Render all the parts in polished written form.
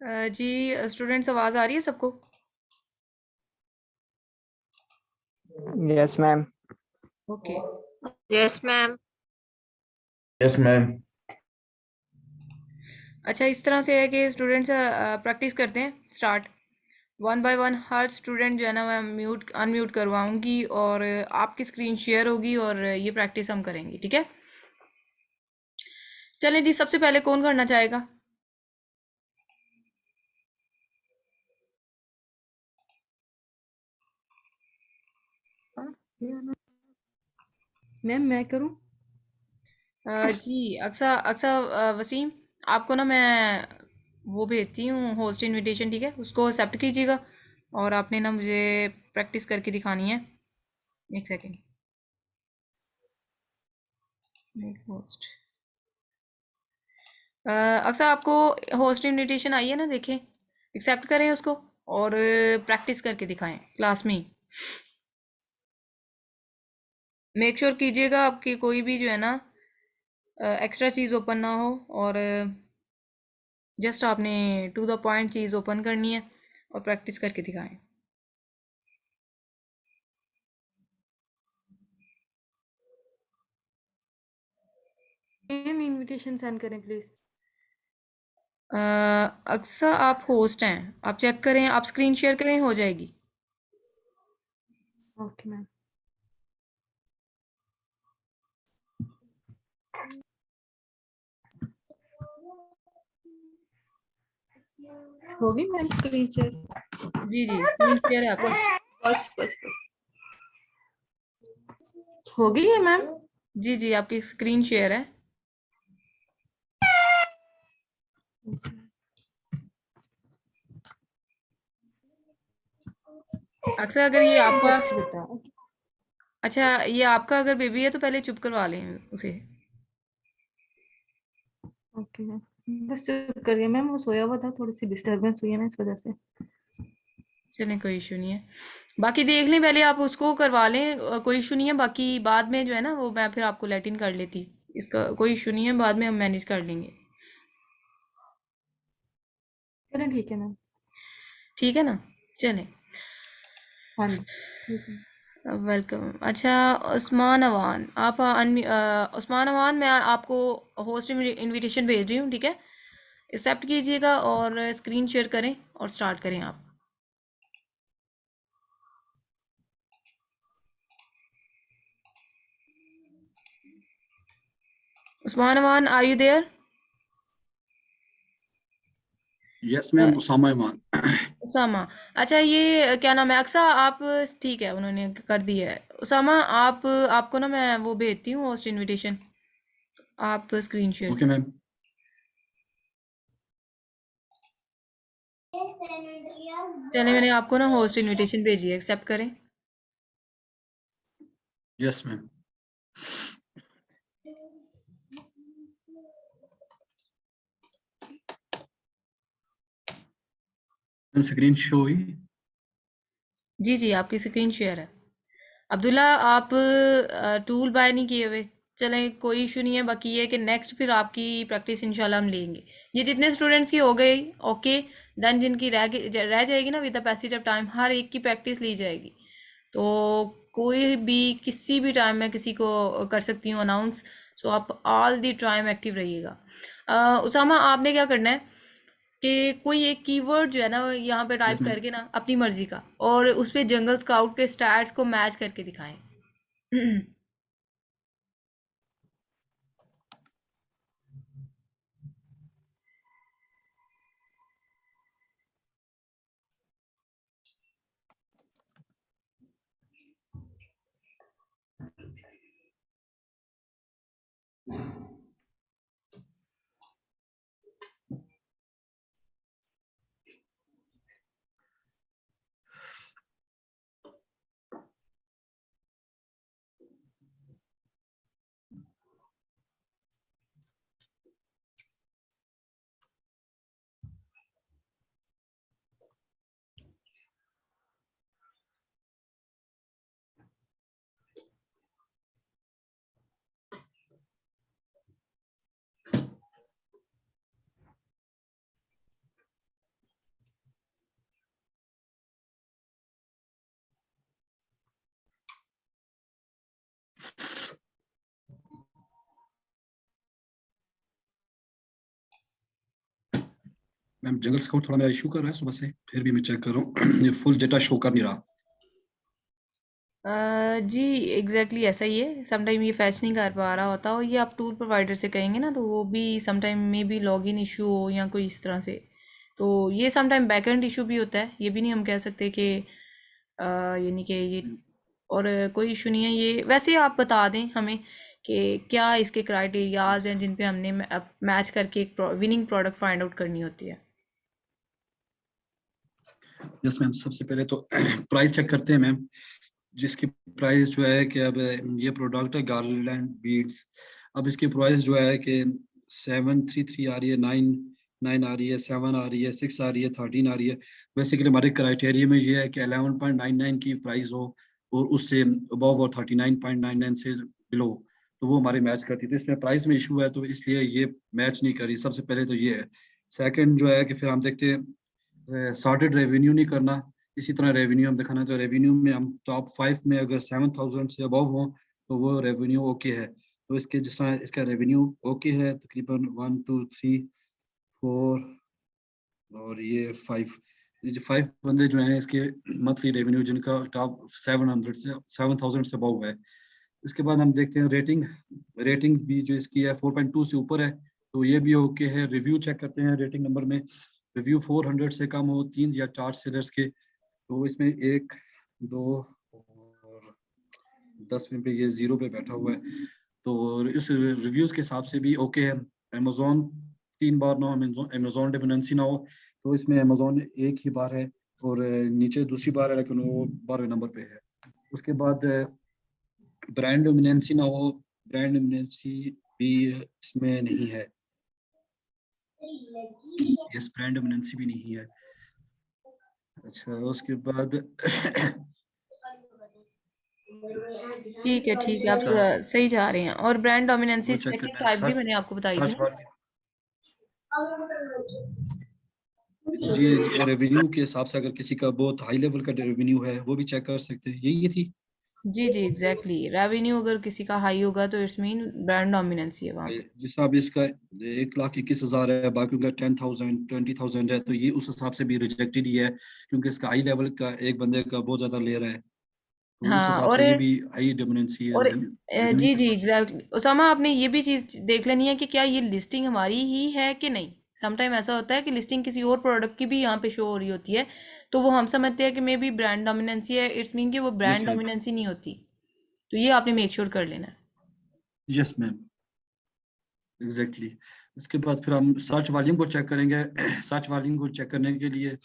जी students, आवाज़ आ रही है सबको? Yes ma'am. Okay. Yes ma'am. Yes ma'am. अच्छा, इस तरह से है कि स्टूडेंट्स प्रैक्टिस करते हैं। Start. One by one her student जो है ना मैं म्यूट अनम्यूट करवाऊंगी और आपकी स्क्रीन शेयर होगी और ये प्रैक्टिस हम करेंगे, ठीक है? चलें जी, सबसे पहले कौन करना चाहेगा? मैम मैं करूं? जी अक्सा अक्सा वसीम, आपको ना मैं वो भेजती हूँ होस्ट इनविटेशन, ठीक है? उसको एक्सेप्ट कीजिएगा और आपने ना मुझे प्रैक्टिस करके दिखानी है। एक सेकेंड। Make host. अक्सर आपको होस्ट इनविटेशन आई है ना, देखें, एक्सेप्ट करें उसको और प्रैक्टिस करके दिखाएं क्लास में ही। मेक श्योर कीजिएगा आपकी कोई भी जो है ना एक्स्ट्रा चीज़ ओपन ना हो और जस्ट आपने टू द पॉइंट चीज़ ओपन करनी है और प्रैक्टिस करके दिखाएं। मैम इनविटेशन सेंड करें प्लीज। अक्सर आप होस्ट हैं, आप चेक करें, आप स्क्रीन शेयर करें, हो जाएगी। Okay ma'am. होगी मैम स्क्रीन शेयर? जी जी, स्क्रीन शेयर है आपकी। बस बस बस हो गई है मैम। जी जी, आपकी स्क्रीन शेयर है। अक्सर अगर ये आपका, कुछ बताओ। अच्छा ये आपका अगर बेबी है तो पहले चुप करवा लें उसे। Okay ma'am. बस चुप करिए मैम, वो सोया हुआ था, थोड़ी सी डिस्टरबेंस हुई है ना इस वजह से। चलें, कोई इशू नहीं है। बाकी देख लें, पहले आप उसको करवा लें, कोई इशू नहीं है। बाकी बाद में जो है ना वो मैं फिर आपको लैटिन कर लेती, इसका कोई इशू नहीं है, बाद में हम मैनेज कर लेंगे। चलें ठीक है मैम। ठीक है ना? चलें। हाँ जी ठीक है। वेलकम। अच्छा, उस्मान अवान, आप उस्मान अवान, मैं आपको होस्ट इनविटेशन भेज रही हूँ, ठीक है? एक्सेप्ट कीजिएगा और स्क्रीन शेयर करें और स्टार्ट करें आप। Usman Awan, are you there? Yes ma'am, Usama Iman. Usama. अच्छा, ये क्या नाम है? अक्सा आप, ठीक है, उन्होंने कर दिया है। उसामा, आप आपको ना मैं वो भेजती हूँ होस्ट इनविटेशन, आप स्क्रीन शेयर ओके करें। मैम। चलिए, मैंने आपको ना होस्ट इनविटेशन भेजी है, एक्सेप्ट करें। Yes ma'am. स्क्रीन शो हुई? जी जी, आपकी स्क्रीन शेयर है। अब्दुल्ला, आप टूल बाय नहीं किए हुए। चलें, कोई इशू नहीं है। बाकी ये है कि नेक्स्ट फिर आपकी प्रैक्टिस इंशाल्लाह हम लेंगे। ये जितने स्टूडेंट्स की हो गई, ओके डन। जिनकी रह जाएगी ना, with the passage of time हर एक की प्रैक्टिस ली जाएगी। तो कोई भी किसी भी टाइम में किसी को कर सकती हूँ अनाउंस। सो आप ऑल दी टाइम एक्टिव रहिएगा। उसामा, आपने क्या करना है कि कोई एक कीवर्ड जो है ना यहाँ पे यस टाइप मैम। करके ना अपनी मर्जी का, और उस पे जंगल स्काउट के स्टैट्स को मैच करके दिखाएं। मैम जंगल स्काउट थोड़ा मेरा इशू कर रहा है सुबह से, फिर भी मैं चेक कर रहा हूँ। ये फुल डेटा शो कर नहीं रहा। जी एग्जैक्टली ऐसा ही है, समटाइम ये फैच नहीं कर पा रहा होता, और ये आप टूल प्रोवाइडर से कहेंगे ना तो वो भी समटाइम में भी लॉगिन इशू हो या कोई इस तरह से, तो ये समटाइम बैकएंड इशू भी होता है, ये भी नहीं हम कह सकते कि यानी कि ये, और कोई इशू नहीं है ये। वैसे आप बता दें हमें कि क्या इसके क्राइटेरियाज हैं जिन पे हमने मैच करके एक विनिंग प्रोडक्ट फाइंड आउट करनी होती है। यस मैम, सबसे पहले तो प्राइस चेक करते हैं मैम। जिसकी प्राइस जो है कि अब ये प्रोडक्ट है गार्लैंड बीड्स। अब इसकी प्राइस जो है कि 733 आ रही है, 9 आ रही है, 7 आ रही है, 6 आ रही है, 13 आ रही है। बेसिकली हमारे क्राइटेरिया में ये है कि 11.99 की प्राइस हो और उससे अबव और 39.99 से बिलो, तो वो हमारे मैच करती थी। इसमें प्राइस में इशू है तो इसलिए ये मैच नहीं करी। सबसे पहले तो ये है। सेकंड जो है कि फिर हम देखते हैं सॉर्टेड रेवेन्यू नहीं करना। इसी तरह रेवेन्यू हम दिखाना है, तो रेवेन्यू में हम टॉप 5 में अगर 7,000 से अबव हो तो वो रेवेन्यू ओके है। तो इसके जिस तरह इसका रेवेन्यू ओके है, तकरीबन 1 2 3 4 और ये 5, ये जो 5 बंदे जो हैं इसके मंथली रेवेन्यू जिनका टॉप 7,000 से अबव है। इसके बाद हम देखते हैं रेटिंग। रेटिंग भी जो इसकी है 4.2 से ऊपर है, तो ये भी ओके है। रिव्यू चेक करते हैं रेटिंग नंबर में। रिव्यू 400 से कम हो, 3 या 4 सेलर्स के, तो इसमें 1 2 और 10वें पे ये 0 पे बैठा हुआ है, तो इस रिव्यूज के हिसाब से भी ओके है। अमेजोन 3 बार ना हो, अमेजोन डिपेंडेंसी ना हो, तो इसमें अमेजोन एक ही बार है और नीचे दूसरी बार है, लेकिन वो 12वें नंबर पे है। उसके बाद ब्रांड डोमिनेंसी ना हो, ब्रांड डोमिनेंसी भी इसमें नहीं है। यस, ब्रांड डोमिनेंसी भी नहीं है। अच्छा, उसके बाद ठीक है आप इसका सही जा रहे हैं। और ब्रांड वो डोमिनेंसी चेक सेकंड करना है, टाइप भी सर्च मैंने आपको बताई थी सर्च ना। वाली। जी, रेवेन्यू के हिसाब से अगर किसी का बहुत हाई लेवल का रेवेन्यू है वो भी चेक कर सकते हैं, यही थी। जी जी एग्जैक्टली, रेवेन्यू अगर किसी का हाई होगा तो इट्स मीन ब्रांड डोमिनेंसी है वहाँ पे। जिस हिसाब इसका 1,21,000 है, बाकी का 10,000 20,000 है, तो ये उस हिसाब से भी रिजेक्टेड ही है, क्योंकि इसका हाई लेवल का एक बंदे का बहुत ज्यादा ले रहा है, तो उस हाँ हिसाब से ये भी हाई डोमिनेंसी है, और लेकिन रेवेन्यू जी के जी हिसाब से। एग्जैक्टली उसामा, आपने ये भी चीज़ देख लेनी है कि क्या ये लिस्टिंग हमारी ही है कि नहीं। समटाइम ऐसा होता है कि लिस्टिंग किसी और प्रोडक्ट की भी यहाँ पे शो हो रही होती है, तो वो हम समझते हैं कि मे बी ब्रांड डोमिनेंसी है, इट्स मीन कि वो यस ब्रांड मैम। डोमिनेंसी नहीं होती। तो ये आपने मेक श्योर कर लेना है। Yes ma'am, exactly. इसके बाद फिर हम सर्च वॉल्यूम को चेक करेंगे। सर्च वॉल्यूम को चेक करने के लिए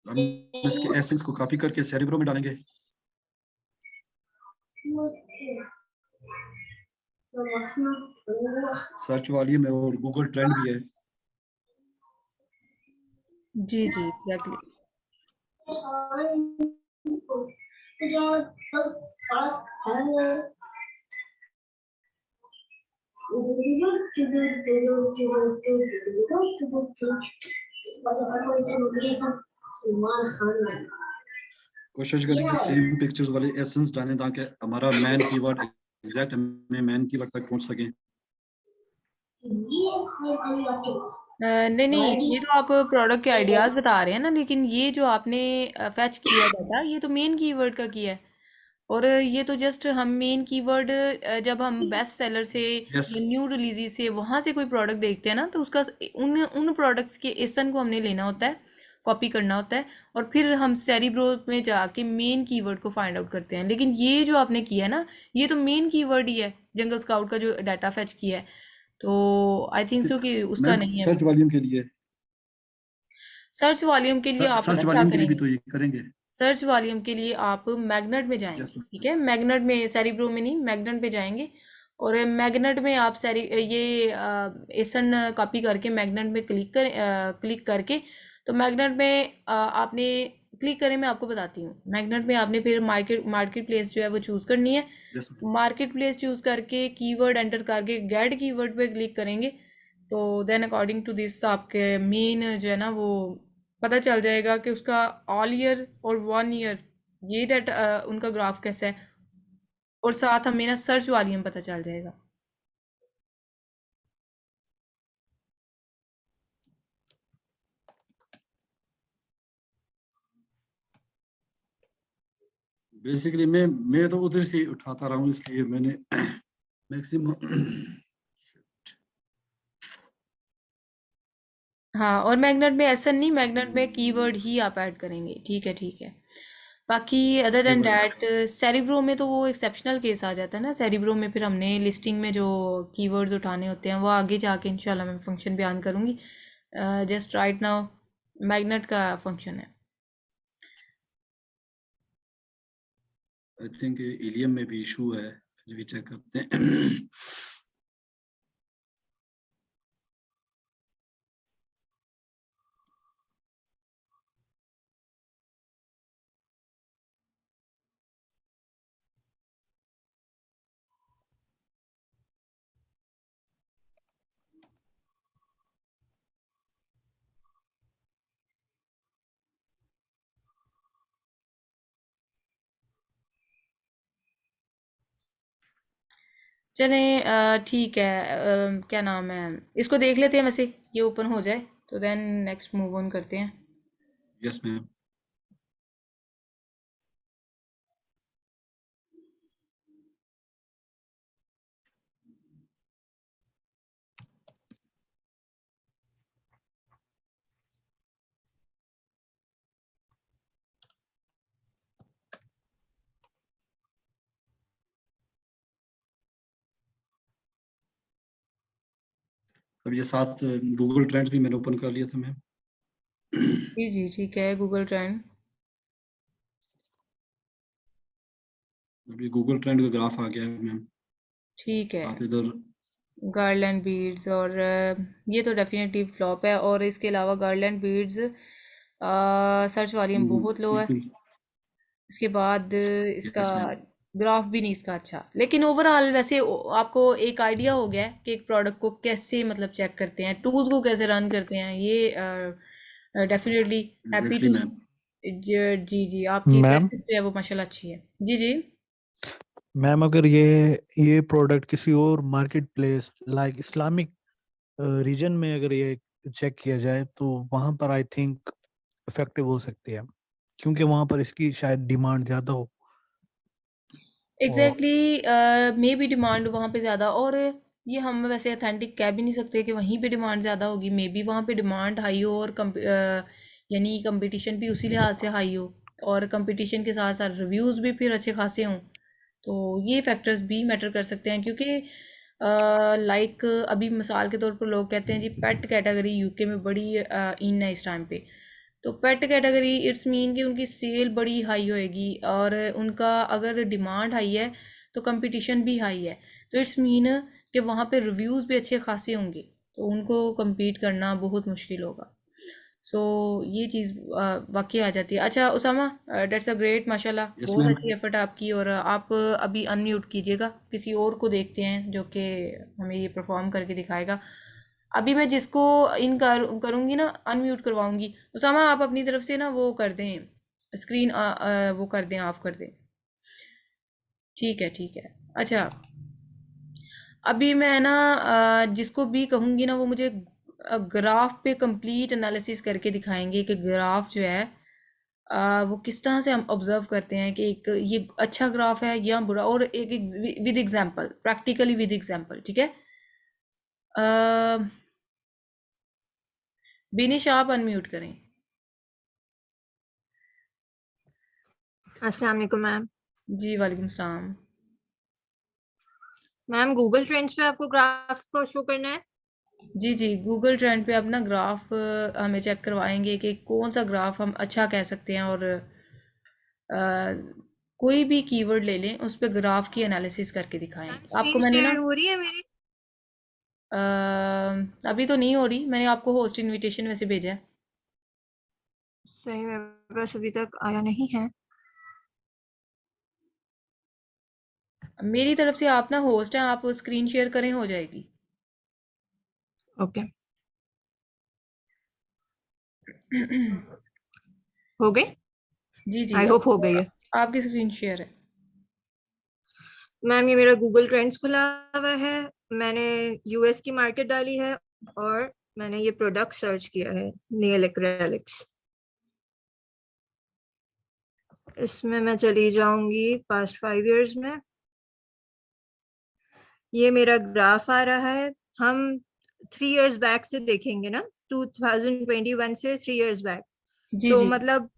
हम इसके एसेंस को कॉपी करके सेरेब्रो में डालेंगे। सर्च वॉल्यूम है और गूगल ट्रेंड भी है। जी जी एग्जैक्टली। कोशिश करेंगे सेम पिक्चर्स वाले एसेंस डालें ताकि हमारा मैन कीवर्ड एग्जैक्ट हमें मैन कीवर्ड तक पहुंच सके। नहीं नहीं, ये तो आप प्रोडक्ट के आइडियाज बता रहे हैं ना, लेकिन ये जो आपने फैच किया डाटा, ये तो मेन कीवर्ड का किया है। और ये तो जस्ट हम मेन कीवर्ड, जब हम बेस्ट सेलर से यस। या न्यू रिलीज से वहां से कोई प्रोडक्ट देखते हैं ना, तो उसका उन उन प्रोडक्ट्स के एसन को हमने लेना होता है, कॉपी करना होता है, और फिर हम सेरिब्रो में जाके मेन कीवर्ड को फाइंड आउट करते हैं। लेकिन ये जो आपने किया है ना, ये तो मेन कीवर्ड ही है, जंगल स्काउट का जो डाटा फैच किया है, तो आई थिंक सो कि उसका मैम नहीं है सर्च वो। वॉल्यूम के लिए, सर्च वॉल्यूम के लिए आप पता सर्च क्या वॉल्यूम के लिए भी करेंगे। तो ये करेंगे। सर्च वॉल्यूम के लिए आप मैग्नेट में यस जाएंगे, ठीक मैम। है, मैग्नेट में, सेरिब्रो में नहीं, मैग्नेट पे जाएंगे। और मैग्नेट में आप सेरी ये एसन कॉपी करके मैग्नेट में क्लिक करके, तो मैग्नेट में आपने क्लिक करें, मैं आपको बताती हूँ। मैग्नेट में आपने फिर मार्केट प्लेस जो है वो चूज़ करनी है। Yes ma'am. Market place choose करके कीवर्ड एंटर करके गेट कीवर्ड पे क्लिक करेंगे, तो देन अकॉर्डिंग टू दिस आपके मेन जो है ना वो पता चल जाएगा कि उसका ऑल ईयर और 1 ईयर ये डाटा उनका ग्राफ कैसा है, और साथ हमें ना सर्च वॉल्यूम पता चल जाएगा। बेसिकली मैं तो उधर से उठाता रहा हूँ, इसलिए मैंने मैक्सिमम हाँ, और मैग्नेट में ऐसा नहीं, मैग्नेट में कीवर्ड ही आप ऐड करेंगे। ठीक है, ठीक है। बाकी अदर देन डैट सेरिब्रो में तो वो एक्सेप्शनल केस आ जाता है ना। सेरिब्रो में फिर हमने लिस्टिंग में जो कीवर्ड्स उठाने होते हैं वो आगे जाके इंशाल्लाह मैं फंक्शन बयान करूँगी। जस्ट राइट नाउ मैग्नेट का फंक्शन है। आई थिंक इलियम में भी इशू है, फिर भी चेक करते हैं। चलें, ठीक है। क्या नाम है, इसको देख लेते हैं वैसे, ये ओपन हो जाए तो देन नेक्स्ट मूव ऑन करते हैं। Yes ma'am. अब ये साथ गूगल ट्रेंड्स भी मैंने ओपन कर लिया था मैम। जी जी, ठीक है। गूगल ट्रेंड, अभी गूगल ट्रेंड का ग्राफ आ गया है मैम, ठीक है। साथ इधर गार्लैंड बीड्स, और ये तो डेफिनेटली फ्लॉप है। और इसके अलावा गार्लैंड बीड्स सर्च वॉल्यूम बहुत लो है। बिल्कुल। इसके बाद इसका यस मैम। ग्राफ भी नहीं इसका अच्छा, लेकिन ओवरऑल वैसे आपको एक आइडिया हो गया है कि एक प्रोडक्ट को कैसे मतलब चेक करते हैं, टूल्स को कैसे रन करते हैं। ये definitely happy exactly to. Ma'am. जी जी, आपकी मैम प्रैक्टिस जो है वो माशाल्लाह अच्छी है। जी जी। मैम अगर ये प्रोडक्ट किसी और market place like Islamic region में अगर ये चेक किया जाए तो वहां पर आई थिंक इफेक्टिव हो सकती है, क्योंकि वहां पर इसकी शायद डिमांड ज्यादा हो। और एग्जैक्टली, मे बी डिमांड वहाँ पे ज़्यादा, और ये हम वैसे अथेंटिक कह भी नहीं सकते कि वहीं पे डिमांड ज़्यादा होगी। मे बी वहाँ पे डिमांड हाई हो और यानी कंपटीशन भी उसी लिहाज से हाई हो, और कंपटीशन के साथ साथ रिव्यूज़ भी फिर अच्छे खासे हों। तो ये फैक्टर्स भी मैटर कर सकते हैं, क्योंकि लाइक अभी मिसाल के तौर पर लोग कहते हैं जी पेट कैटेगरी यूके में बड़ी इन है इस टाइम पे। तो पेट कैटेगरी इट्स मीन कि उनकी सेल बड़ी हाई होएगी, और उनका अगर डिमांड हाई है तो कंपटीशन भी हाई है। तो इट्स मीन कि वहाँ पे रिव्यूज़ भी अच्छे खासे होंगे, तो उनको compete करना बहुत मुश्किल होगा। सो ये चीज़ वाकई आ जाती है। अच्छा उसामा, डेट्स अ ग्रेट, माशाल्लाह यस बहुत मैम। अच्छी एफर्ट आपकी। और आप अभी अनम्यूट कीजिएगा, किसी और को देखते हैं जो कि हमें ये परफॉर्म करके दिखाएगा। अभी मैं जिसको इन करूँगी ना, अनम्यूट करवाऊंगी। उसामा आप अपनी तरफ से ना वो कर दें, स्क्रीन वो कर दें, ऑफ कर दें। ठीक है, ठीक है। अच्छा, अभी मैं ना जिसको भी कहूँगी ना वो मुझे ग्राफ पे कंप्लीट एनालिसिस करके दिखाएंगे कि ग्राफ जो है वो किस तरह से हम ऑब्जर्व करते हैं कि एक ये अच्छा ग्राफ है या बुरा, और एक with example, practically with example. ठीक है। बिनिश आप अनम्यूट करें। अस्सलाम वालेकुम मैम। जी वालेकुम सलाम। मैम गूगल ट्रेंड्स पे आपको ग्राफ को शो करना है? जी जी, गूगल ट्रेंड पे अपना ग्राफ हमें चेक करवाएंगे कि कौन सा ग्राफ हम अच्छा कह सकते हैं। और अ, कोई भी कीवर्ड ले लें, उस पे ग्राफ की एनालिसिस करके दिखाएं। मैम आपको स्क्रीन मैंने ना शेयर हो रही है मेरी? अभी तो नहीं हो रही, मैंने आपको होस्ट इनविटेशन वैसे भेजा है। सही, मेरे पास अभी तक आया नहीं है। मेरी तरफ से आप ना होस्ट हैं, आप स्क्रीन शेयर करें, हो जाएगी। ओके, हो गई। जी जी, आई होप हो गई है। आपकी स्क्रीन शेयर है। मैम ये मेरा गूगल ट्रेंड्स खुला हुआ है, मैंने यूएस की मार्केट डाली है और मैंने ये प्रोडक्ट सर्च किया है, नेल एक्रेलिक्स। इसमें मैं चली जाऊंगी पास्ट 5 years में। ये मेरा ग्राफ आ रहा है। हम 3 years बैक से देखेंगे ना, 2021 से 3 years बैक। जी तो जी मतलब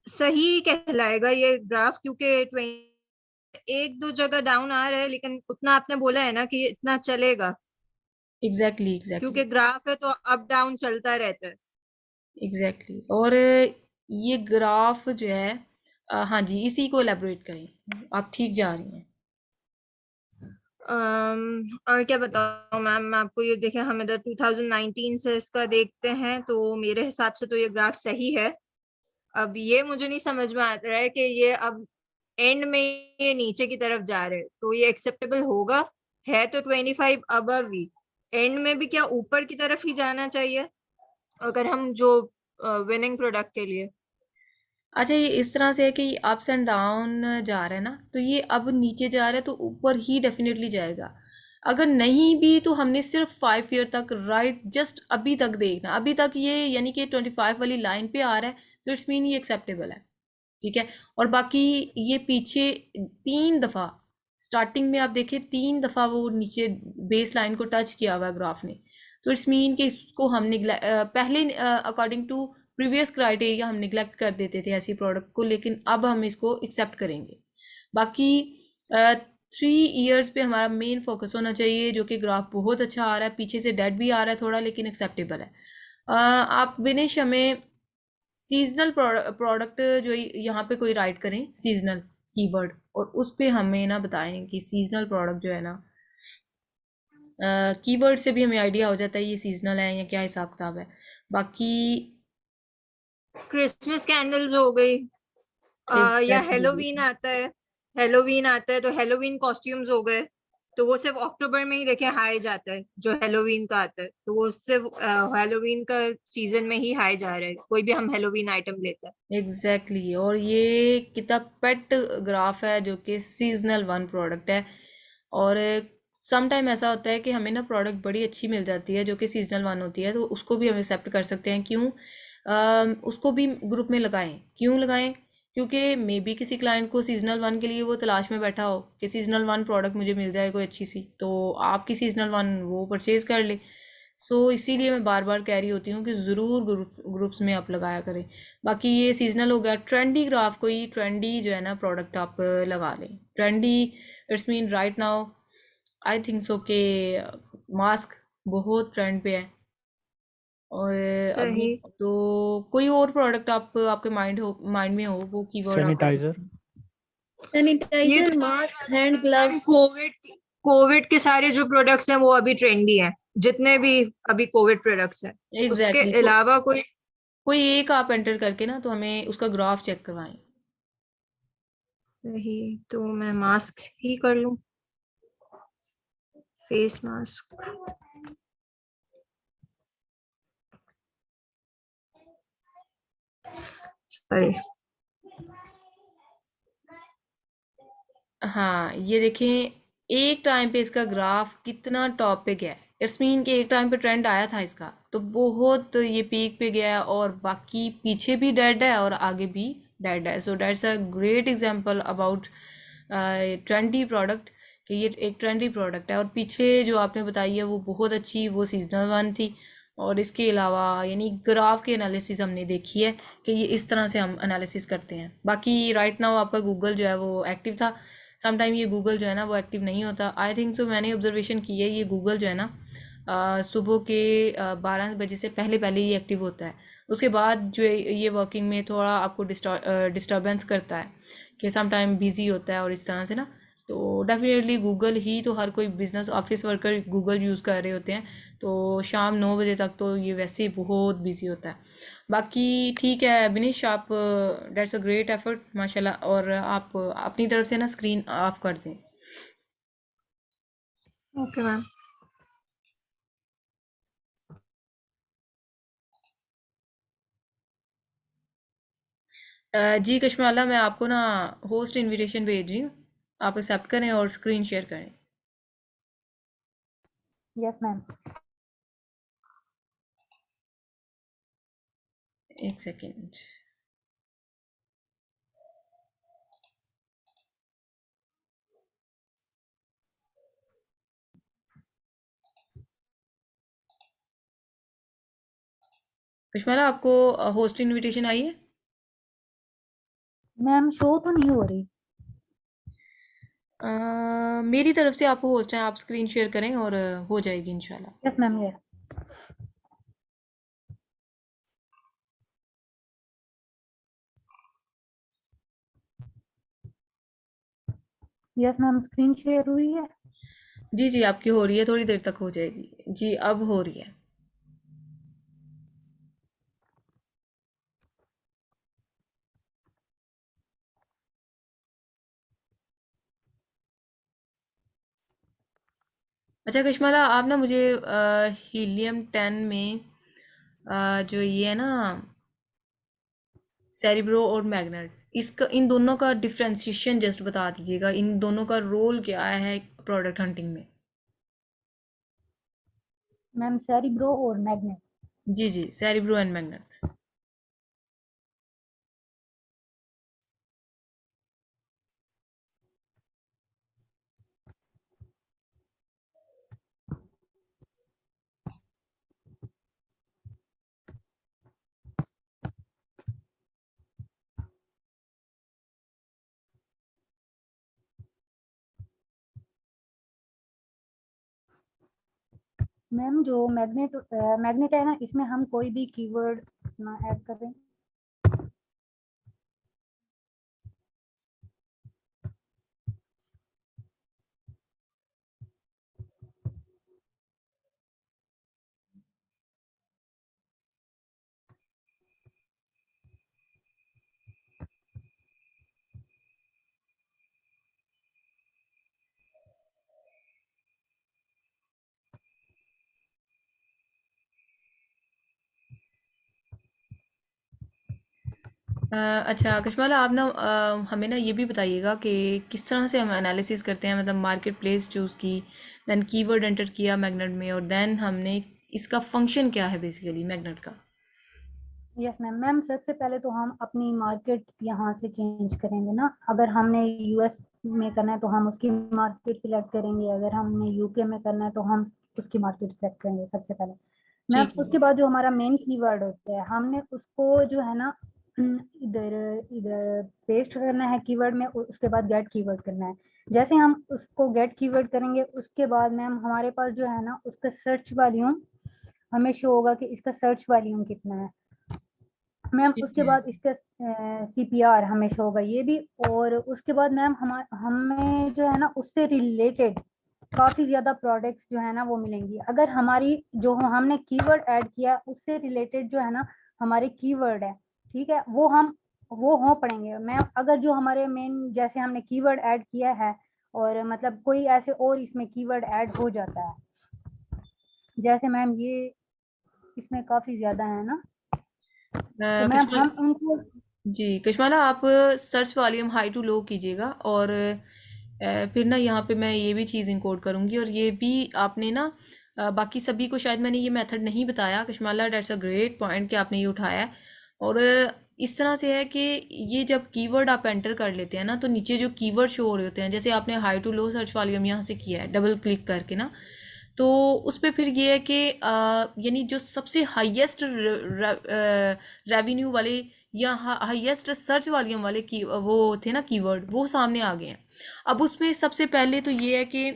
सही कहलाएगा ये ग्राफ, क्योंकि एक दो जगह डाउन आ रहा है, लेकिन उतना आपने बोला है ना कि ये इतना चलेगा, एग्जैक्टली एग्जैक्टली क्योंकि ग्राफ है तो अप डाउन चलता रहता है। एग्जैक्टली और ये ग्राफ जो है हाँ जी इसी को एलेबोरेट करें, आप ठीक जा रही हैं। और क्या बताऊं मैम मैं आपको, ये देखें हम इधर 2019 से इसका देखते हैं, तो मेरे हिसाब से तो ये ग्राफ सही है। अब ये मुझे नहीं समझ में आ रहा है कि ये अब एंड में ये नीचे की तरफ जा रहे हैं, तो ये एक्सेप्टेबल होगा? है तो 25 अबव ही, एंड में भी क्या ऊपर की तरफ ही जाना चाहिए अगर हम जो विनिंग प्रोडक्ट के लिए? अच्छा ये इस तरह से है कि अप्स एंड डाउन जा रहा है ना, तो ये अब नीचे जा रहा है तो ऊपर ही डेफिनेटली जाएगा। अगर नहीं भी तो हमने सिर्फ 5 ईयर तक राइट जस्ट अभी तक देखना, अभी तक ये यानी कि 25 वाली लाइन पे आ रहा है तो इट्स मीन ये एक्सेप्टेबल है। ठीक है। और बाकी ये पीछे 3 दफ़ा स्टार्टिंग में आप देखें 3 दफ़ा वो नीचे बेस लाइन को टच किया हुआ है ग्राफ ने, तो इट्स मीन कि इसको हम पहले अकॉर्डिंग टू प्रीवियस क्राइटेरिया हम निगलेक्ट कर देते थे ऐसी प्रोडक्ट को, लेकिन अब हम इसको एक्सेप्ट करेंगे। बाकी 3 ईयर्स पे हमारा मेन फोकस होना चाहिए, जो कि ग्राफ बहुत अच्छा आ रहा है, पीछे से डेड भी आ रहा है थोड़ा लेकिन एक्सेप्टेबल है। आप विनिश हमें सीजनल प्रोडक्ट जो यहाँ पे कोई राइट करें सीजनल कीवर्ड, और उस पे हमें ना बताएं कि सीजनल प्रोडक्ट जो है ना, कीवर्ड से भी हमें आइडिया हो जाता है ये सीजनल है या क्या हिसाब किताब है। बाकी क्रिसमस कैंडल्स हो गई, या एग्जैक्टली हेलोवीन आता है, हेलोवीन आता है तो हेलोवीन कॉस्ट्यूम्स हो गए, तो वो सिर्फ अक्टूबर में ही देखे हाई जाता है जो हेलोवीन का आता है, तो वो सिर्फ हेलोवीन का सीजन में ही हाई जा रहा है, कोई भी हम हेलोवीन आइटम लेते हैं। एग्जैक्टली और ये किताब पेट ग्राफ है जो कि सीजनल वन प्रोडक्ट है। और सम टाइम ऐसा होता है कि हमें ना प्रोडक्ट बड़ी अच्छी मिल जाती है जो कि सीजनल वन होती है, तो उसको भी हम एक्सेप्ट कर सकते हैं। क्यों उसको भी ग्रुप में लगाएं, क्यों लगाएं? क्योंकि मे बी किसी क्लाइंट को सीजनल वन के लिए वो तलाश में बैठा हो कि सीजनल वन प्रोडक्ट मुझे मिल जाए कोई अच्छी सी, तो आपकी सीजनल वन वो परचेज कर ले। सो इसीलिए मैं बार बार कह रही होती हूँ कि ज़रूर ग्रुप्स में आप लगाया करें। बाकी ये सीजनल हो गया। ट्रेंडी ग्राफ, कोई ट्रेंडी जो है ना प्रोडक्ट आप लगा लें। Trendy it's mean right now I think so के मास्क बहुत ट्रेंड पे है। और अभी सही। तो कोई और प्रोडक्ट आप आपके माइंड में हो वो कीवर्ड आप बता सैनिटाइजर। सकते हैं। ये तो सैनिटाइजर, समझ मास्क, आ जाता हैंड है मैम, ग्लव्स। कोविड के सारे जो प्रोडक्ट्स हैं वो अभी ट्रेंडी हैं, जितने भी अभी कोविड प्रोडक्ट्स हैं। उसके एग्जैक्टली अलावा कोई? कोई एक आप एंटर करके ना तो हमें उसका ग्राफ चेक करवाएं। सही, तो मैं मास्क ही कर लूं, फेस मास्क। सॉरी। हाँ ये देखें एक टाइम पे इसका ग्राफ कितना टॉप पे गया है। इट्स मीन कि एक टाइम पे ट्रेंड आया था इसका तो बहुत ये पीक पे गया है, और बाकी पीछे भी डेड है और आगे भी डेड है। So that's a great example about trendy product, कि ये एक ट्रेंडी प्रोडक्ट है। और पीछे जो आपने बताई है वो बहुत अच्छी, वो सीजनल वन थी। और इसके अलावा यानी ग्राफ की एनालिसिस हमने देखी है कि ये इस तरह से हम एनालिसिस करते हैं। बाकी राइट नाउ आपका गूगल जो है वो एक्टिव था। समटाइम ये गूगल जो है ना वो एक्टिव नहीं होता। आई थिंक सो मैंने ऑब्जर्वेशन की है ये गूगल जो है ना सुबह के 12 बजे से पहले पहले ही एक्टिव होता है। उसके बाद जो ये वर्किंग में थोड़ा आपको डिस्टर्बेंस करता है कि सम टाइम बिजी होता है और इस तरह से ना। तो डेफिनेटली गूगल ही तो हर कोई business office worker Google use कर रहे होते हैं, तो शाम 9 बजे तक तो ये वैसे ही बहुत बिजी होता है। बाकी ठीक है बिनिश, आप डेट्स अ ग्रेट एफर्ट माशाल्लाह, और आप अपनी तरफ से ना स्क्रीन ऑफ कर दें। Okay ma'am. जी कश्माला, मैं आपको ना होस्ट इनविटेशन भेज रही हूँ, आप एक्सेप्ट करें और स्क्रीन शेयर करें। Yes ma'am. एक सेकेंड। कश्मीरा आपको होस्ट इनविटेशन आई है? मैम शो तो नहीं हो रही। मेरी तरफ से आपको होस्ट है, आप स्क्रीन शेयर करें और हो जाएगी इंशाल्लाह। Yes ma'am, yes ma'am screen share हुई है। जी जी आपकी हो रही है, थोड़ी देर तक हो जाएगी जी, अब हो रही है। अच्छा कश्मीरा, आप ना मुझे हीलियम 10 में जो ये है ना सेरिब्रो और मैग्नेट, इसका इन दोनों का डिफ्रेंशिएशन जस्ट बता दीजिएगा, इन दोनों का रोल क्या है प्रोडक्ट हंटिंग में। मैम सेरिब्रो और मैग्नेट। जी जी, सेरिब्रो एंड मैग्नेट। मैम जो मैग्नेट है ना, इसमें हम कोई भी कीवर्ड ना ऐड करें। अच्छा कश्मीरा, आप ना हमें ना ये भी बताइएगा कि किस तरह से हम एनालिसिस करते हैं, मतलब मार्केट प्लेस चूज़ की, देन कीवर्ड एंटर किया मैग्नेट में, और देन हमने इसका फंक्शन क्या है बेसिकली मैग्नेट का। यस मैम, सबसे पहले तो हम अपनी मार्केट यहाँ से चेंज करेंगे ना। अगर हमने यूएस में करना है तो हम उसकी मार्केट सिलेक्ट करेंगे, अगर हमने यूके में करना है तो हम उसकी मार्केट सिलेक्ट करेंगे सबसे पहले मैम। ठीक उसके है। बाद जो हमारा मेन कीवर्ड होता है, हमने उसको जो है ना इधर इधर पेस्ट करना है कीवर्ड में, और उसके बाद गेट कीवर्ड करना है। जैसे हम उसको गेट कीवर्ड करेंगे, उसके बाद मैम हमारे पास जो है ना उसका सर्च वॉल्यूम हमें शो होगा कि इसका सर्च वॉल्यूम कितना है मैम। ठीक उसके है। बाद इसका सीपीआर हमें शो होगा ये भी। और उसके बाद मैम हमें जो है ना उससे रिलेटेड काफी ज्यादा प्रोडक्ट्स जो है ना वो मिलेंगी। अगर हमारी जो हमने कीवर्ड ऐड किया उससे रिलेटेड जो है ना हमारे कीवर्ड है, ठीक है, वो हो पड़ेंगे मैम। अगर जो हमारे मेन जैसे हमने कीवर्ड ऐड किया है और मतलब कोई ऐसे और इसमें कीवर्ड ऐड हो जाता है, जैसे मैम ये इसमें काफी ज्यादा है ना, तो मैम कश्मीरा, हम उनको। जी कश्मीरा, आप सर्च वॉल्यूम हाई टू लो कीजिएगा, और फिर ना यहाँ पे मैं ये भी चीज़ इंकोड करूँगी, और ये भी आपने ना बाकी सभी को शायद मैंने ये मेथड नहीं बताया Kashmira, that's a great point कि आपने ये उठाया है। और इस तरह से है कि ये जब कीवर्ड आप एंटर कर लेते हैं ना, तो नीचे जो कीवर्ड शो हो रहे होते हैं, जैसे आपने high to low search volume यहाँ से किया है डबल क्लिक करके ना, तो उस पे फिर ये है कि यानी जो सबसे हाईएस्ट रेवेन्यू वाले या हाईएस्ट सर्च वॉल्यूम वाले की वो थे ना कीवर्ड, वो सामने आ गए हैं। अब उसमें सबसे पहले तो ये है कि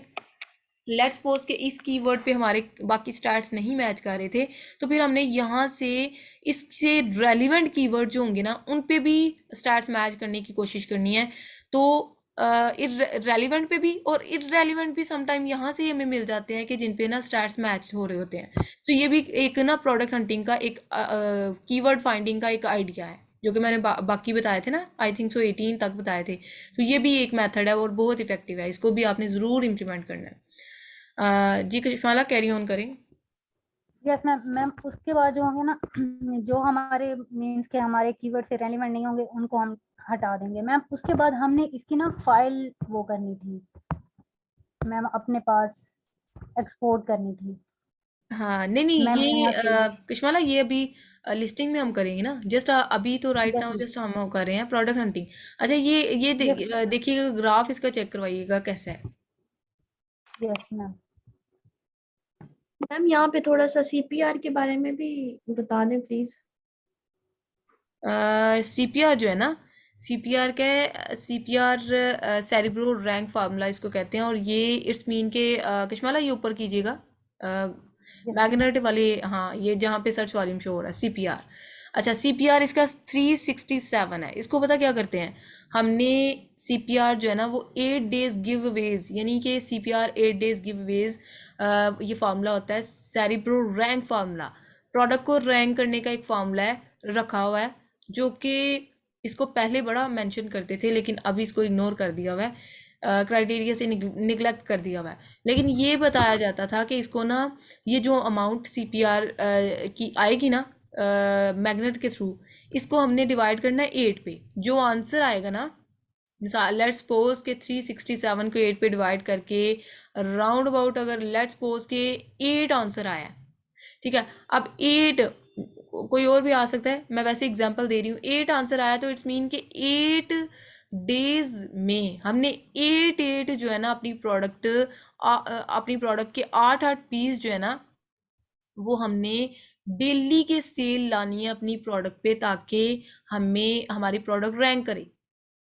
लेट्स सपोज के इस कीवर्ड पे हमारे बाकी स्टैट्स नहीं मैच कर रहे थे, तो फिर हमने यहाँ से इससे रेलिवेंट कीवर्ड जो होंगे ना उन पे भी स्टैट्स मैच करने की कोशिश करनी है। तो रेलिवेंट पे भी और इरेलीवेंट भी समटाइम यहाँ से हमें मिल जाते हैं कि जिन पे ना स्टैट्स मैच हो रहे होते हैं। तो ये भी एक ना प्रोडक्ट हंटिंग का एक कीवर्ड फाइंडिंग का एक आइडिया है, जो कि मैंने बाकी बताए थे ना, आई थिंक सो 18 तक बताए थे। तो ये भी एक मेथड है और बहुत इफेक्टिव है, इसको भी आपने ज़रूर इम्प्लीमेंट करना है। जी कश्मीरा, कैरी ऑन करें। यस मैम, उसके बाद जो होंगे ना जो हमारे मीन्स के हमारे कीवर्ड से रेलिवेंट नहीं होंगे उनको हम हटा देंगे मैम। उसके बाद हमने इसकी ना फाइल वो करनी थी मैम, अपने पास एक्सपोर्ट करनी थी हाँ नहीं नहीं, मैम ये यहाँ से। कश्मीरा, ये अभी लिस्टिंग में हम करेंगे ना, जस्ट अभी तो राइट यस नाउ जस्ट हम कर रहे हैं प्रोडक्ट हंटिंग। अच्छा यस देखिएगा ग्राफ इसका चेक करवाइएगा कैसा है। Yes ma'am. मैम यहाँ पे थोड़ा सा सीपीआर के बारे में भी बता दें प्लीज। सीपीआर जो है ना, सीपीआर क्या है? सीपीआर सेरिब्रो रैंक फार्मूला इसको कहते हैं, और ये इट्स मीन के कश्माला ये ऊपर कीजिएगा मैग्नेट वाले, हाँ ये जहाँ पे सर्च वॉल्यूम शो हो रहा है सीपीआर। अच्छा, सीपीआर इसका 367 है। इसको पता क्या करते हैं हमने? सीपीआर जो है ना वो 8 डेज गिव अवेज, यानी कि सीपीआर 8 डेज गिव अवेज ये फार्मूला होता है सेरिब्रो रैंक फार्मूला। प्रोडक्ट को रैंक करने का एक फार्मूला है रखा हुआ है, जो कि इसको पहले बड़ा मेंशन करते थे लेकिन अभी इसको इग्नोर कर दिया हुआ है, क्राइटेरिया से निगलेक्ट कर दिया हुआ है। लेकिन ये बताया जाता था कि इसको ना, ये जो अमाउंट सीपीआर की आएगी ना मैग्नेट के थ्रू, इसको हमने डिवाइड करना है 8 पे। जो आंसर आएगा ना, मिसाल लेट्स सपोज के 367 को 8 पे डिवाइड करके राउंड अबाउट अगर लेट्स सपोज के 8 आंसर आया है, ठीक है, अब 8 कोई और भी आ सकता है, मैं वैसे एग्जांपल दे रही हूँ, 8 आंसर आया तो इट्स मीन के 8 डेज में हमने 8 जो है ना अपनी प्रोडक्ट के 8 पीस जो है ना वो हमने डेली के सेल लानी है अपनी प्रोडक्ट पे, ताकि हमें हमारी प्रोडक्ट रैंक करे।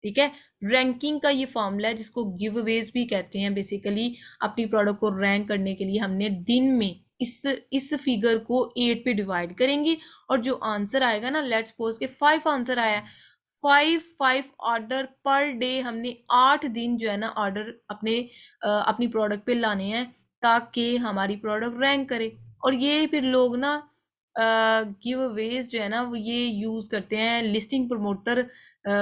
ठीक है, रैंकिंग का ये फॉर्मूला है जिसको गिव अवेज भी कहते हैं। बेसिकली अपनी प्रोडक्ट को रैंक करने के लिए हमने दिन में इस फिगर को 8 पे डिवाइड करेंगे, और जो आंसर आएगा ना, लेट्स सपोज के 5 आंसर आया है, 5 ऑर्डर पर डे हमने 8 दिन जो है ना ऑर्डर अपनी प्रोडक्ट पे लाने हैं ताकि हमारी प्रोडक्ट रैंक करे। और ये फिर लोग ना गिव अवेज जो है ना वो ये यूज करते हैं, लिस्टिंग प्रमोटर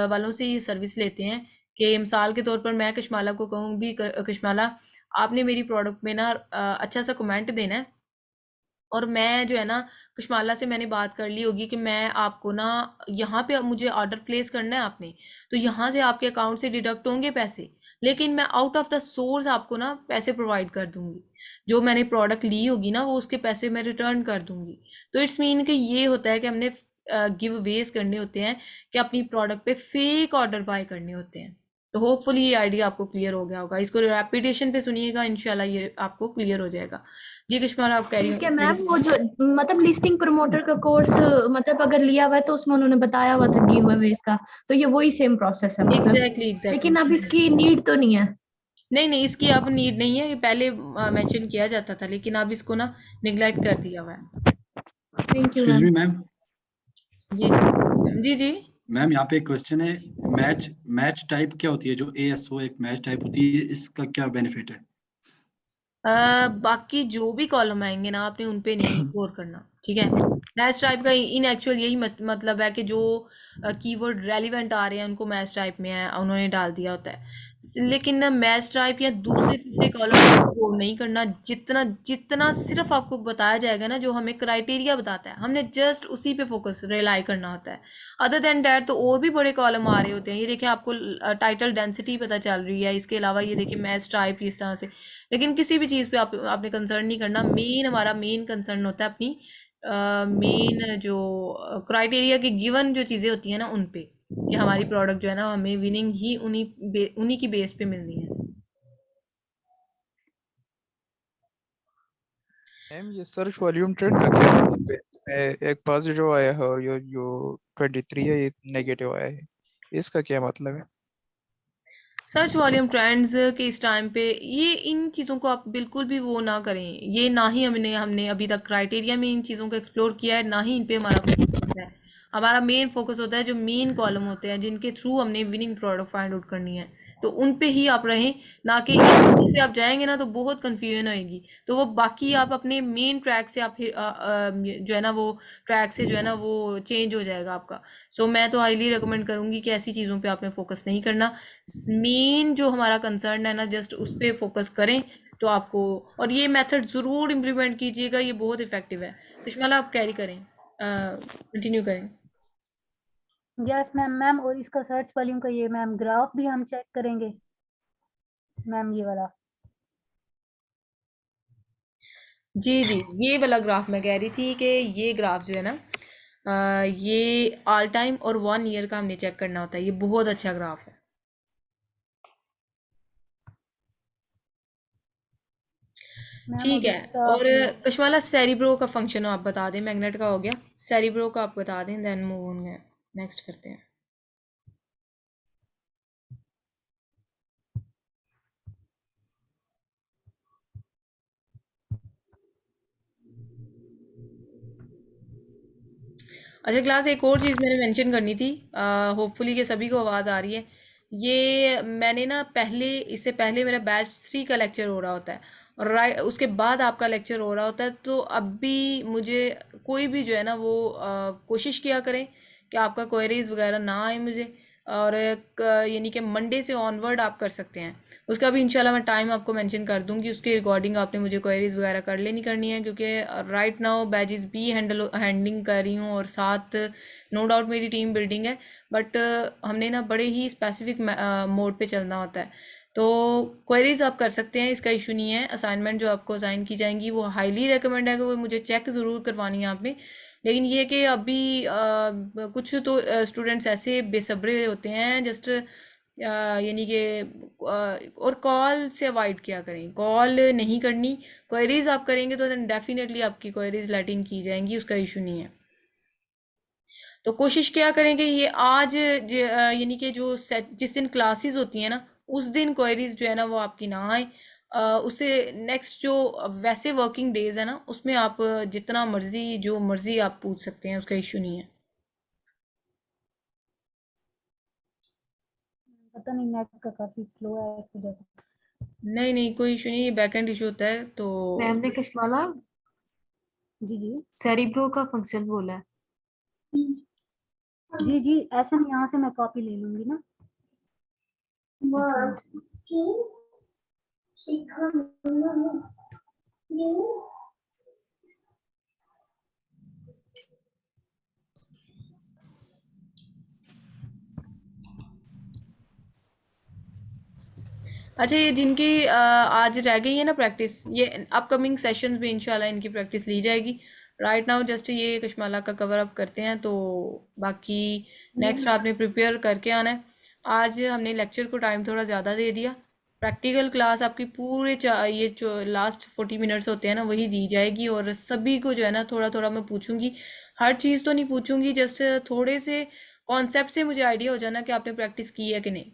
वालों से ये सर्विस लेते हैं कि मिसाल के तौर पर मैं कश्माला को कहूँ भी कश्माला आपने मेरी प्रोडक्ट में ना अच्छा सा कमेंट देना है, और मैं जो है ना कश्माला से मैंने बात कर ली होगी कि मैं आपको ना यहाँ पे मुझे ऑर्डर प्लेस करना है आपने, तो यहाँ से आपके अकाउंट से डिडक्ट होंगे पैसे, लेकिन मैं आउट ऑफ द सोर्स आपको ना पैसे प्रोवाइड कर दूंगी। जो मैंने प्रोडक्ट ली होगी ना वो उसके पैसे मैं रिटर्न कर दूंगी। तो इट्स मीन कि ये होता है कि हमने गिव अवेज करने होते हैं कि अपनी प्रोडक्ट पे फेक ऑर्डर बाय करने होते हैं। तो होपफुली ये आइडिया आपको क्लियर हो गया होगा, इसको रेपिटेशन पे सुनिएगा, इंशाल्लाह ये आपको क्लियर हो जाएगा। जी कश्माला आप कह रही ठीक है हो। मैम, वो जो मतलब लिस्टिंग प्रमोटर का कोर्स मतलब अगर लिया हुआ है तो उसमें उन्होंने बताया हुआ था गिव अवेज का, तो ये वही सेम प्रोसेस है मतलब। एग्जैक्टली लेकिन अब एग्जैक्टली। इसकी नीड तो नहीं है। नहीं नहीं, इसकी अब नीड नहीं है, ये पहले मेंशन किया जाता था लेकिन अब इसको ना निगलेक्ट कर दिया हुआ है। Thank you excuse ma'am. Me ma'am, जी जी जी। मैम यहाँ पे एक क्वेश्चन है, मैच टाइप क्या होती है? जो ASO एक मैच टाइप होती है, इसका क्या बेनिफिट है? बाकी जो भी कॉलम आएंगे ना आपने उन पे नहीं गौर करना, ठीक है। मैच टाइप का इन एक्चुअल यही मतलब है कि जो कीवर्ड रेलिवेंट आ रहे हैं उनको मैच टाइप में है उन्होंने डाल दिया होता है। लेकिन मैच टाइप या दूसरे तीसरे कॉलम को नहीं करना, जितना जितना सिर्फ आपको बताया जाएगा ना, जो हमें क्राइटेरिया बताता है, हमने जस्ट उसी पे फोकस रिलाई करना होता है। अदर देन डैट तो और भी बड़े कॉलम आ रहे होते हैं। ये देखिए आपको टाइटल डेंसिटी पता चल रही है, इसके अलावा ये देखिए मैच टाइप इस तरह से। लेकिन किसी भी चीज़ पे आपने कंसर्न नहीं करना। हमारा मेन कंसर्न होता है अपनी मेन जो क्राइटेरिया की गिवन जो चीज़ें होती हैं ना उन पे, कि हमारी प्रोडक्ट जो है ना हमें विनिंग ही उन्हीं की बेस पे मिलनी है। मैम ये सर्च वॉल्यूम ट्रेंड का क्या मतलब है? इसमें एक पॉजिटिव आया है और ये जो 23 है ये नेगेटिव आया है, इसका क्या मतलब है? सर्च वॉल्यूम ट्रेंड्स के इस टाइम पे ये इन चीज़ों को आप बिल्कुल भी वो ना करें। ये ना ही हमने अभी तक क्राइटेरिया में इन चीज़ों को एक्सप्लोर किया है, ना ही इन पे हमारा फोकस होता है। हमारा मेन फोकस होता है जो मेन कॉलम होते हैं जिनके थ्रू हमने विनिंग प्रोडक्ट फाइंड आउट करनी है, तो उन पे ही आप रहें। ना कि इन चीज़ों पे आप जाएंगे ना तो बहुत कन्फ्यूजन होएगी, तो वो बाकी आप अपने मेन ट्रैक से आप जो है ना वो ट्रैक से जो है ना वो चेंज हो जाएगा आपका। सो मैं तो हाईली रिकमेंड करूंगी कि ऐसी चीज़ों पे आपने फोकस नहीं करना। मेन जो हमारा कंसर्न है ना जस्ट उस पर फोकस करें तो आपको, और ये मेथड ज़रूर इम्प्लीमेंट कीजिएगा, ये बहुत इफेक्टिव है। कश्माला आप कैरी करें, कंटिन्यू करें। Yes ma'am. मैम और इसका सर्च वॉल्यूम का ये मैम ग्राफ भी हम चेक करेंगे मैम, ये वाला। जी जी, ये वाला ग्राफ मैं कह रही थी कि ये ग्राफ जो है ना ये ऑल टाइम और 1 ईयर का हमने चेक करना होता है। ये बहुत अच्छा ग्राफ है। मैम ठीक और है, इसका और कश्माला सेरिब्रो का फंक्शन आप बता दें, मैग्नेट का हो गया, सेरिब्रो का आप बता दें, देन मूव ऑन है। नेक्स्ट करते हैं। अच्छा क्लास, एक और चीज़ मैंने मेंशन करनी थी, होपफुली कि सभी को आवाज़ आ रही है। ये मैंने ना पहले, इससे पहले मेरा बैच 3 का लेक्चर हो रहा होता है और उसके बाद आपका लेक्चर हो रहा होता है। तो अब भी मुझे कोई भी जो है ना वो कोशिश किया करें कि आपका क्वेरीज वगैरह ना आए मुझे, और यानी कि मंडे से ऑनवर्ड आप कर सकते हैं। उसका भी इंशाल्लाह मैं टाइम आपको मेंशन कर दूंगी, उसके रिकॉर्डिंग आपने मुझे क्वेरीज वगैरह कर लेनी करनी है, क्योंकि राइट नाउ बैजेस भी हैंडलिंग कर रही हूँ और साथ नो डाउट मेरी टीम बिल्डिंग है, बट हमने ना बड़े ही स्पेसिफिक मोड पे चलना होता है। तो क्वेरीज आप कर सकते हैं, इसका इशू नहीं है। असाइनमेंट जो आपको असाइन की जाएंगी वो हाईली रिकमेंड है कि वो मुझे चेक ज़रूर करवानी है आपने। लेकिन ये कि अभी कुछ तो स्टूडेंट्स ऐसे बेसब्रे होते हैं जस्ट, यानी कि और कॉल से अवॉइड किया करें, कॉल नहीं करनी। क्वेरीज आप करेंगे तो डेफिनेटली आपकी क्वेरीज लेटिंग की जाएंगी, उसका इशू नहीं है। तो कोशिश क्या करें कि ये आज यानी कि जो जिस दिन क्लासेस होती हैं ना उस दिन क्वेरीज जो है ना वो आपकी ना आए। उससे नेक्स्ट जो वैसे वर्किंग डेज है ना उसमें आप जितना मर्जी जो मर्जी आप पूछ सकते हैं, उसका इशू नहीं है। पता नहीं नेट का काफी स्लो है इस वजह से। नहीं नहीं, कोई इशू नहीं, बैकएंड इशू होता है तो। मैम ने कशमाला जी जी सेरिब्रो का फंक्शन बोला है। जी जी, ऐसे में यहाँ से मैं कॉपी ले लूंगी ना। अच्छा, ये जिनकी आज रह गई है ना प्रैक्टिस, ये अपकमिंग सेशंस में इंशाल्लाह इनकी प्रैक्टिस ली जाएगी। राइट नाउ जस्ट ये कश्माला का कवर अप करते हैं, तो बाकी नेक्स्ट आपने प्रिपेयर करके आना है। आज हमने लेक्चर को टाइम थोड़ा ज़्यादा दे दिया। प्रैक्टिकल क्लास आपकी पूरे ये जो लास्ट 40 मिनट्स होते हैं ना वही दी जाएगी, और सभी को जो है ना थोड़ा थोड़ा मैं पूछूंगी। हर चीज़ तो नहीं पूछूंगी, जस्ट थोड़े से कॉन्सेप्ट से मुझे आइडिया हो जाना कि आपने प्रैक्टिस की है कि नहीं।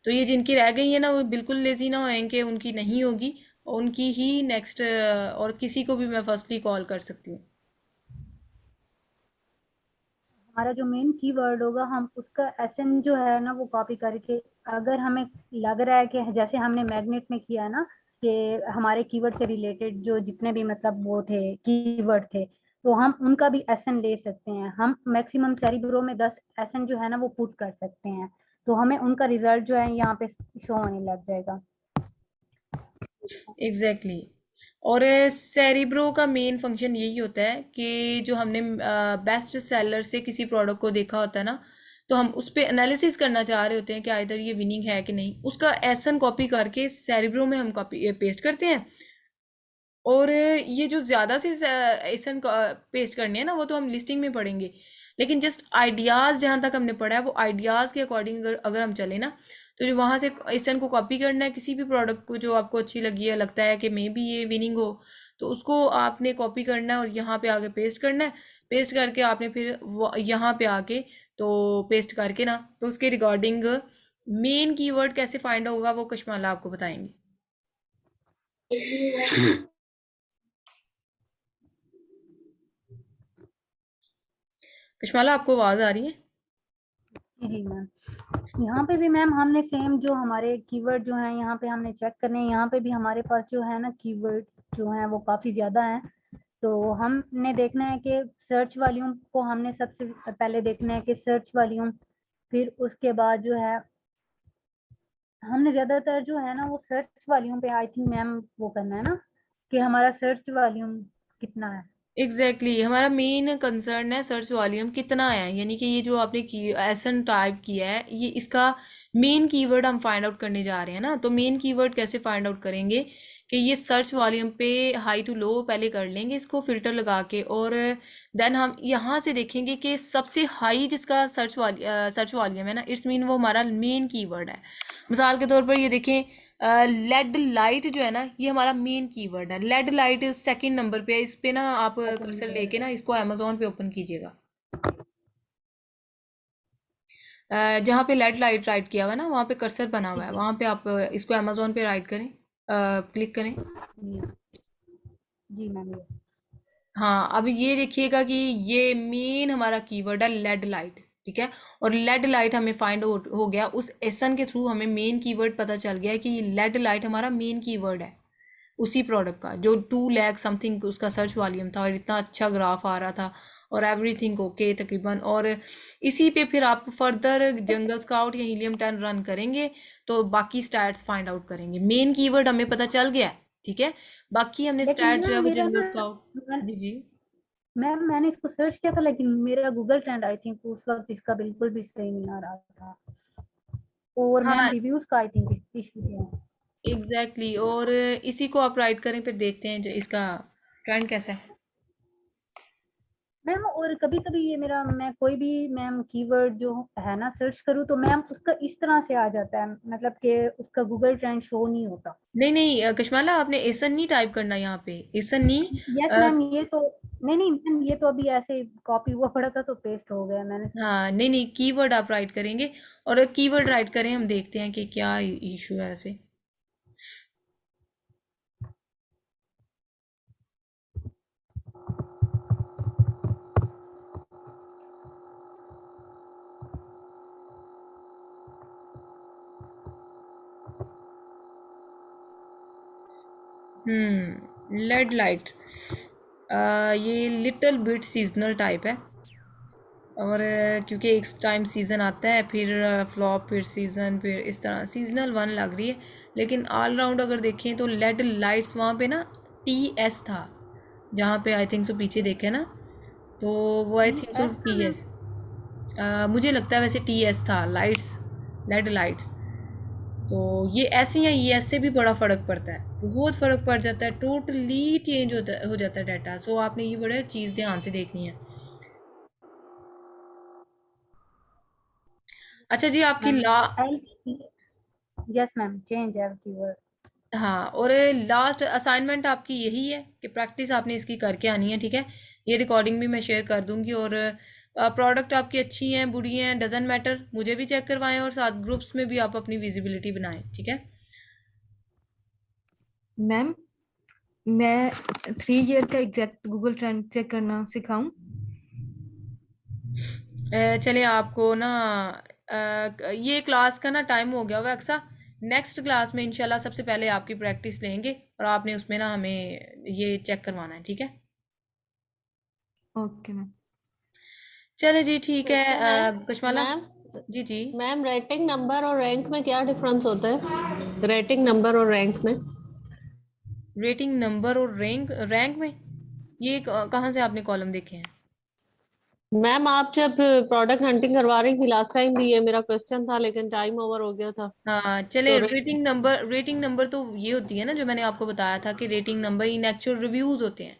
तो ये जिनकी रह गई है ना वो बिल्कुल लेजी ना होएं कि उनकी नहीं होगी, उनकी ही नेक्स्ट, और किसी को भी मैं फर्स्टली कॉल कर सकती हूँ। हमारा जो मेन कीवर्ड होगा हम उसका एसएन जो है ना वो कॉपी करके, अगर हमें लग रहा है कि जैसे हमने मैग्नेट में किया ना कि हमारे कीवर्ड से रिलेटेड जो जितने भी मतलब वो थे कीवर्ड थे, तो हम उनका भी एसएन ले सकते हैं। हम मैक्सिमम सेरिब्रो में 10 एसएन जो है ना वो पुट कर सकते हैं, तो हमें उनका रिजल्ट जो है यहाँ पे शो होने लग जाएगा। Exactly exactly. और सेरिब्रो का मेन फंक्शन यही होता है कि जो हमने बेस्ट सेलर से किसी प्रोडक्ट को देखा होता है ना, तो हम उस पर एनालिसिस करना चाह रहे होते हैं कि आइदर ये विनिंग है कि नहीं, उसका एसन कॉपी करके सेरिब्रो में हम कॉपी पेस्ट करते हैं। और ये जो ज़्यादा से एसन पेस्ट करने हैं ना वो तो हम लिस्टिंग में पढ़ेंगे, लेकिन जस्ट आइडियाज़ जहाँ तक हमने पढ़ा है वो आइडियाज़ के अकॉर्डिंग अगर हम चले ना, तो जो वहाँ से एसन को कॉपी करना है किसी भी प्रोडक्ट को जो आपको अच्छी लगी है, लगता है कि मे बी ये विनिंग हो, तो उसको आपने कॉपी करना है और यहाँ पे आके पेस्ट करना है। पेस्ट करके आपने फिर यहाँ पे आके तो पेस्ट करके ना, तो उसके रिगार्डिंग मेन कीवर्ड कैसे फाइंड होगा वो कश्माला आपको बताएंगे। कश्माला आपको आवाज़ आ रही है? जी जी मैम, यहाँ पे भी मैम हमने सेम जो हमारे कीवर्ड जो हैं यहाँ पे हमने चेक करने हैं। यहाँ पे भी हमारे पास जो है ना कीवर्ड जो हैं वो काफ़ी ज़्यादा हैं, तो हमने देखना है कि सर्च वॉल्यूम को हमने सबसे पहले देखना है कि सर्च वॉल्यूम, फिर उसके बाद जो है हमने ज़्यादातर जो है ना वो सर्च वॉल्यूम पे आई थिंक मैम वो करना है ना कि हमारा सर्च वॉल्यूम कितना है। Exactly exactly. हमारा मेन कंसर्न है सर्च वॉल्यूम कितना है, यानी कि ये जो आपने की एसन टाइप किया है ये इसका मेन कीवर्ड हम फाइंड आउट करने जा रहे हैं ना। तो मेन कीवर्ड कैसे फाइंड आउट करेंगे कि ये सर्च वॉल्यूम पे हाई टू लो पहले कर लेंगे इसको फिल्टर लगा के, और देन हम यहाँ से देखेंगे कि सबसे हाई जिसका सर्च वॉल्यूम है ना, इट्स मीन वो हमारा मेन कीवर्ड है। मिसाल के तौर पर ये देखें, लेड लाइट जो है ना ये हमारा मेन कीवर्ड है। लेड लाइट सेकंड नंबर पे है, इस पे ना आप कर्सर लेके ना इसको अमेजोन पे ओपन कीजिएगा। जहाँ पे लेड लाइट राइट किया हुआ है ना, वहाँ पे कर्सर बना हुआ है, वहाँ पे आप इसको अमेजोन पे राइट करें, क्लिक करें। जी जी मैम ये हाँ, अब ये देखिएगा कि ये मेन हमारा कीवर्ड है लेड लाइट, ठीक है। और लेड लाइट हमें फाइंड आउट हो गया, उस एसन के थ्रू हमें मेन कीवर्ड पता चल गया कि लेड लाइट हमारा मेन कीवर्ड है उसी प्रोडक्ट का, जो 2 लाख समथिंग उसका सर्च वॉल्यूम था और इतना अच्छा ग्राफ आ रहा था और एवरीथिंग ओके तकरीबन। और इसी पे फिर आप फर्दर जंगल स्काउट या हीलियम 10 रन करेंगे तो बाकी स्टैट्स फाइंड आउट करेंगे। मेन कीवर्ड हमें पता चल गया है, ठीक है। बाकी हमने लेकिन स्टैट जो है मैम वो मेरा जंगल ना स्काउट। जी जी। मैम मैंने इसको सर्च किया था, लेकिन मेरा गूगल ट्रेंड आई थिंक उस वक्त इसका बिल्कुल भी सही नहीं आ रहा था। और मैम हाँ रिव्यूज का आई थिंक इशू है। एग्जैक्टली और इसी को आप राइट करें, फिर देखते हैं जो इसका ट्रेंड कैसा है। मैम और कभी कभी ये मेरा मैं कोई भी मैम कीवर्ड जो है ना सर्च करूँ तो मैम उसका इस तरह से आ जाता है, मतलब कि उसका गूगल ट्रेंड शो नहीं होता। नहीं नहीं कश्माला, आपने एसन नहीं टाइप करना यहाँ पे, एसन नहीं। यस मैम ये तो नहीं नहीं मैम ये तो अभी ऐसे कॉपी हुआ पड़ा था तो पेस्ट हो गया मैंने। हाँ नहीं नहीं, कीवर्ड आप राइट करेंगे और कीवर्ड राइट करें, हम देखते हैं कि क्या इशू है ऐसे। लेड लाइट, ये लिटिल बिट सीजनल टाइप है और क्योंकि एक टाइम सीज़न आता है फिर फ्लॉप फिर सीज़न फिर इस तरह सीजनल वन लग रही है। लेकिन ऑल राउंड अगर देखें तो लेड लाइट्स वहाँ पे ना TS था, जहाँ पे आई थिंक सो पीछे देखे ना, तो वो आई थिंक सो ऐसा मैम TS, मुझे लगता है वैसे TS था लाइट्स, लेड लाइट्स। तो ये ऐसे या ये ऐसे भी बड़ा फ़र्क पड़ता है, बहुत फ़र्क पड़ जाता है, टोटली चेंज हो जाता है डाटा। सो आपने ये बड़ा चीज़ ध्यान से देखनी है। अच्छा जी, आपकी मैम ला एल यस मैम चेंज है कीवर्ड। हाँ, और लास्ट असाइनमेंट आपकी यही है कि प्रैक्टिस आपने इसकी करके आनी है, ठीक है। ये रिकॉर्डिंग भी मैं शेयर कर दूंगी और प्रोडक्ट आपकी अच्छी हैं बुरी हैं डजेंट मैटर, मुझे भी चेक करवाएं और साथ ग्रुप्स में भी आप अपनी विजिबिलिटी बनाएं, ठीक है। मैम मैं 3 ईयर का एग्जैक्ट गूगल ट्रेंड चेक करना सिखाऊं? चलिए आपको ना ये क्लास का ना टाइम हो गया हुआ है अक्सा, नेक्स्ट क्लास में इंशाल्लाह सबसे पहले आपकी प्रैक्टिस लेंगे और आपने उसमें ना हमें ये चेक करवाना है, ठीक है। Okay ma'am. चले जी ठीक है। क्वेश्चन है कश्माला। मैम। जी जी। मैम रेटिंग नंबर और रैंक में क्या डिफरेंस होता है? रेटिंग नंबर और रैंक में? रेटिंग नंबर और रैंक रैंक में ये कहाँ से आपने कॉलम देखे हैं? मैम आप जब प्रोडक्ट हंटिंग करवा रही थी लास्ट टाइम भी ये मेरा क्वेश्चन था, लेकिन टाइम ओवर हो गया था। हाँ चले, तो रेटिंग नंबर तो ये होती है ना जो मैंने आपको बताया था कि rating number in actual reviews होते हैं,